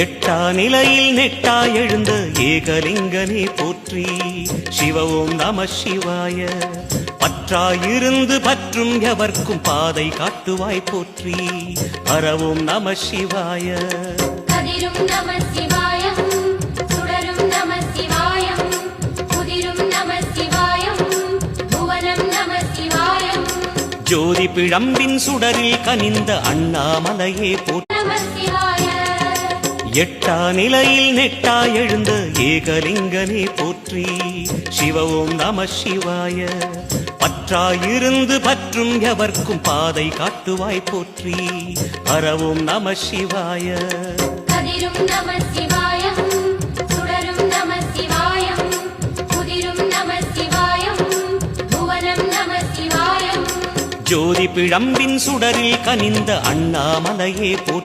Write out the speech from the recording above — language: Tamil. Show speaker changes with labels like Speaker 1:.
Speaker 1: எட்டா நிலையில் நெட்டா எழுந்த ஏகலிங்கனே போற்றி. சிவ ஓம் நம சிவாய. பற்றாயிருந்து பற்றும் எவர்க்கும் பாதை காட்டுவாய் போற்றி. ஹர ஓம் நம சிவாய.
Speaker 2: கதிரும் நம சிவாயம், சுடரும் நம சிவாயம், புதிரும் நம சிவாயம், புவனம் நம சிவாயம்.
Speaker 1: ஜோதி பிழம்பின் சுடரில் கனிந்த அண்ணாமலையே போற்றி. எட்டா நிலையில் நெட்டா எழுந்த ஏகலிங்கனே போற்றி. சிவ ஓம் நம சிவாய. பற்றாயிருந்து பற்றும் எவர்க்கும் பாதை காட்டுவாய் போற்றி. ஹர ஓம் நம சிவாய.
Speaker 2: கதிரும் நம சிவாயம், சுடரும் நம சிவாயம், புதிரும் நம சிவாயம், புவனம் நம சிவாயம்.
Speaker 1: ஜோதி பிழம்பின் சுடரில் கனிந்த அண்ணாமலையே போற்றி.